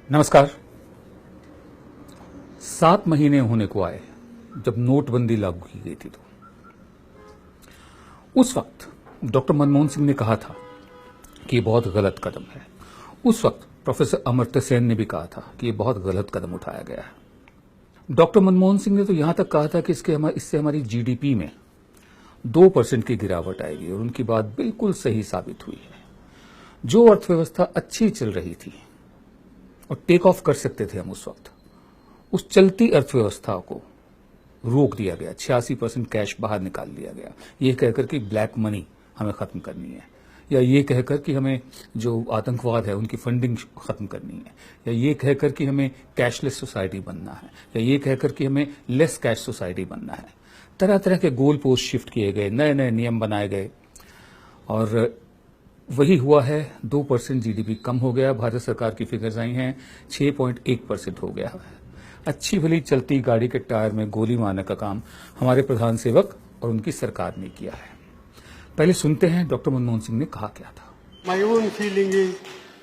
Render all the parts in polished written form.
नमस्कार। 7 महीने होने को आए जब नोटबंदी लागू की गई थी, तो उस वक्त डॉक्टर मनमोहन सिंह ने कहा था कि ये बहुत गलत कदम है। उस वक्त प्रोफेसर अमर्त्य सेन ने भी कहा था कि ये बहुत गलत कदम उठाया गया है। डॉक्टर मनमोहन सिंह ने तो यहां तक कहा था कि इससे हमारी जीडीपी में 2% की गिरावट आएगी, और उनकी बात बिल्कुल सही साबित हुई है। जो अर्थव्यवस्था अच्छी चल रही थी और टेक ऑफ कर सकते थे हम, उस वक्त उस चलती अर्थव्यवस्था को रोक दिया गया। 86% कैश बाहर निकाल दिया गया, ये कहकर कि ब्लैक मनी हमें खत्म करनी है, या ये कहकर कि हमें जो आतंकवाद है उनकी फंडिंग खत्म करनी है, या ये कहकर कि हमें कैशलेस सोसाइटी बनना है, या ये कहकर कि हमें लेस कैश सोसाइटी बनना है। तरह तरह के गोल पोस्ट शिफ्ट किए गए, नए नए नियम बनाए गए, और वही हुआ है। 2% जीडीपी कम हो गया। भारत सरकार की फिगर्स आई हैं, 6.1% हो गया है। अच्छी भली चलती गाड़ी के टायर में गोली मारने का काम हमारे प्रधान सेवक और उनकी सरकार ने किया है। पहले सुनते हैं डॉक्टर मनमोहन सिंह ने कहा क्या था। My own feeling is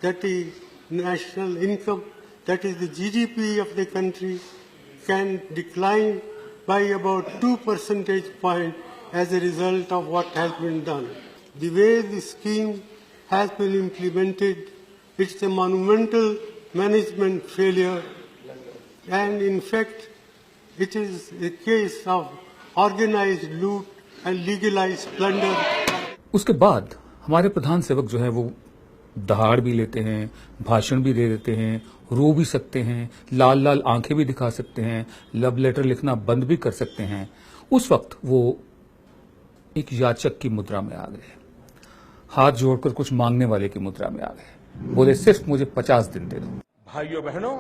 that the national income, that is the GDP of the country, can decline by about 2 percentage points as a result of what has been done. The way the scheme has been implemented, it's a monumental management failure, and in fact, it is a case of organized loot and legalized plunder. उसके बाद हमारे प्रधान सेवक जो है वो दहाड़ भी लेते हैं, भाषण भी दे देते हैं, रो भी सकते हैं, लाल लाल आंखें भी दिखा सकते हैं, लव लेटर लिखना बंद भी कर सकते हैं। उस वक्त वो एक याचक की मुद्रा में आ गए, हाथ जोड़कर कुछ मांगने वाले की मुद्रा में आ गए। बोले सिर्फ मुझे 50 दिन दे दो। भाइयों बहनों,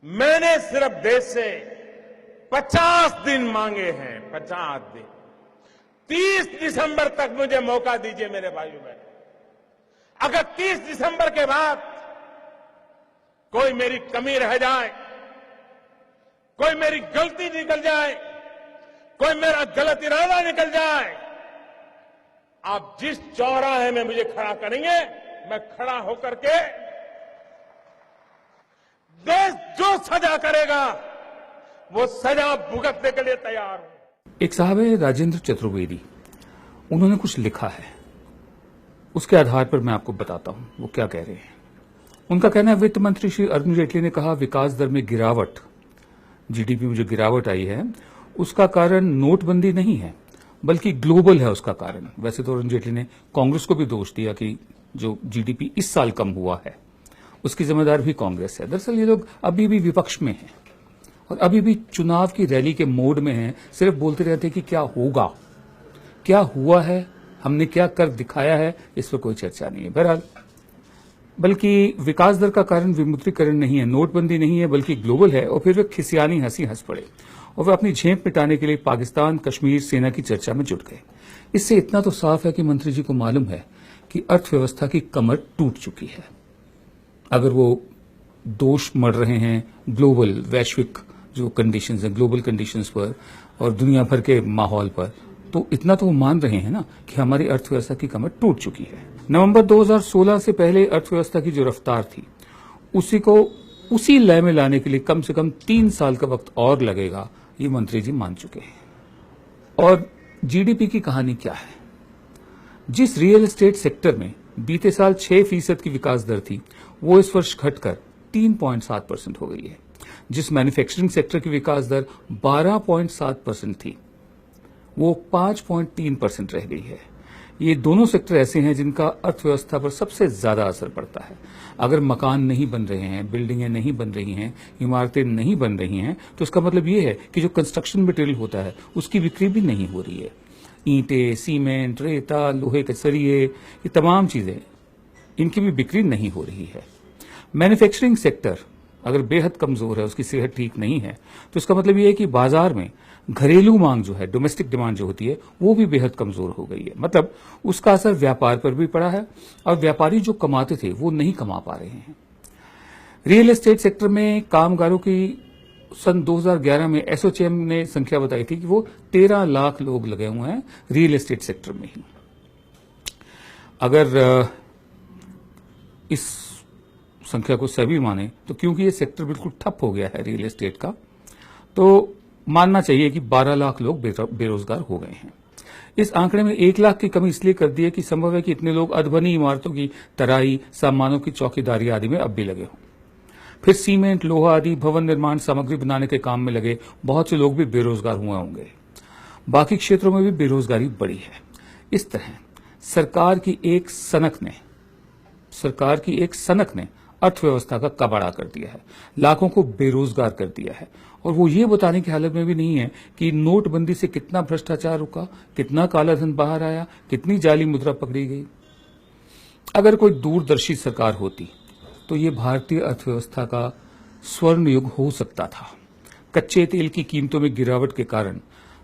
मैंने सिर्फ देश से 50 दिन मांगे हैं, 50 दिन। 30 दिसंबर तक मुझे मौका दीजिए मेरे भाइयों बहनों। अगर 30 दिसंबर के बाद कोई मेरी कमी रह जाए, कोई मेरी गलती निकल जाए, कोई मेरा गलत इरादा निकल जाए, आप जिस चौराहे में मुझे खड़ा करेंगे, मैं खड़ा होकर के देश जो सजा करेगा वो सजा भुगतने के लिए तैयार हूं। एक साहब है राजेंद्र चतुर्वेदी, उन्होंने कुछ लिखा है, उसके आधार पर मैं आपको बताता हूं वो क्या कह रहे हैं। उनका कहना है, वित्त मंत्री श्री अरुण जेटली ने कहा विकास दर में गिरावट, जीडीपी में जो गिरावट आई है उसका कारण नोटबंदी नहीं है बल्कि ग्लोबल है उसका कारण। वैसे तो अरुण जेटली ने कांग्रेस को भी दोष दिया कि जो जीडीपी इस साल कम हुआ है उसकी जिम्मेदार भी कांग्रेस है। दरअसल ये लोग अभी भी विपक्ष में हैं और अभी भी चुनाव की रैली के मोड में हैं, सिर्फ बोलते रहते हैं कि क्या होगा, क्या हुआ है, हमने क्या कर दिखाया है, इस पर कोई चर्चा नहीं है। बहरहाल, बल्कि विकास दर का कारण विमुद्रीकरण नहीं है, नोटबंदी नहीं है, बल्कि ग्लोबल है। और फिर वे खिसियानी हंसी हंस पड़े और वे अपनी झेप मिटाने के लिए पाकिस्तान कश्मीर सेना की चर्चा में जुट गए। इससे इतना तो साफ है कि मंत्री जी को मालूम है कि अर्थव्यवस्था की कमर टूट चुकी है। अगर वो दोष मढ़ रहे हैं ग्लोबल वैश्विक जो कंडीशंस हैं, ग्लोबल कंडीशंस पर और दुनिया भर के माहौल पर, तो इतना तो वो मान रहे हैं ना कि हमारी अर्थव्यवस्था की कमर टूट चुकी है। नवंबर 2016 से पहले अर्थव्यवस्था की जो रफ्तार थी उसी लय में लाने के लिए कम से कम 3 साल का वक्त और लगेगा, ये मंत्री जी मान चुके हैं। और जीडीपी की कहानी क्या है? जिस रियल एस्टेट सेक्टर में बीते साल 6% की विकास दर थी, वो इस वर्ष घटकर 3.7% हो गई है। जिस मैन्युफैक्चरिंग सेक्टर की विकास दर 12.7% थी, वो 5.3% रह गई है। ये दोनों सेक्टर ऐसे हैं जिनका अर्थव्यवस्था पर सबसे ज्यादा असर पड़ता है। अगर मकान नहीं बन रहे हैं, बिल्डिंगें नहीं बन रही हैं, इमारतें नहीं बन रही हैं, तो इसका मतलब ये है कि जो कंस्ट्रक्शन मटेरियल होता है उसकी बिक्री भी नहीं हो रही है। ईंटें, सीमेंट, रेता, लोहे के सरिये, ये तमाम चीजें, इनकी भी बिक्री नहीं हो रही है। मैन्युफैक्चरिंग सेक्टर अगर बेहद कमजोर है, उसकी सेहत ठीक नहीं है, तो इसका मतलब ये है कि बाजार में घरेलू मांग जो है, डोमेस्टिक डिमांड जो होती है, वो भी बेहद कमजोर हो गई है। मतलब उसका असर व्यापार पर भी पड़ा है और व्यापारी जो कमाते थे वो नहीं कमा पा रहे हैं। रियल एस्टेट सेक्टर में कामगारों की सन 2011 में एसोचैम ने संख्या बताई थी कि वो 13 लाख लोग लगे हुए हैं रियल एस्टेट सेक्टर में ही। अगर इस संख्या को सभी माने तो क्योंकि ये सेक्टर बिल्कुल ठप हो गया है रियल एस्टेट का, तो मानना चाहिए कि 12 लाख लोग बेरोजगार हो गए हैं। इस आंकड़े में 1 लाख की कमी इसलिए कर दी है कि संभव है कि इतने लोग अधबनी इमारतों की तराई, सामानों की चौकीदारी आदि में अब भी लगे हों। फिर सीमेंट, लोहा आदि भवन निर्माण सामग्री बनाने के काम में लगे बहुत से लोग भी बेरोजगार हुए होंगे। बाकी क्षेत्रों में भी बेरोजगारी बढ़ी है। इस तरह सरकार की एक सनक ने अर्थव्यवस्था का कबाड़ा कर दिया है, लाखों को बेरोजगार कर दिया है, और वो ये बताने की हालत में भी नहीं है कि नोटबंदी से कितना भ्रष्टाचार रुका, कितना कालाधन बाहर आया, कितनी जाली मुद्रा पकड़ी गई। अगर कोई दूरदर्शी सरकार होती तो ये भारतीय अर्थव्यवस्था का स्वर्ण युग हो सकता था। कच्चे तेल की कीमतों में गिरावट के कारण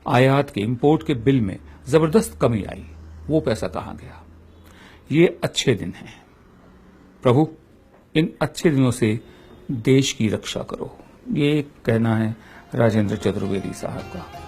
आयात के, इंपोर्ट के बिल में जबरदस्त कमी आई। वो पैसा कहां गया? ये अच्छे दिन हैं। प्रभु, इन अच्छे दिनों से देश की रक्षा करो। ये कहना है राजेंद्र चतुर्वेदी साहब का।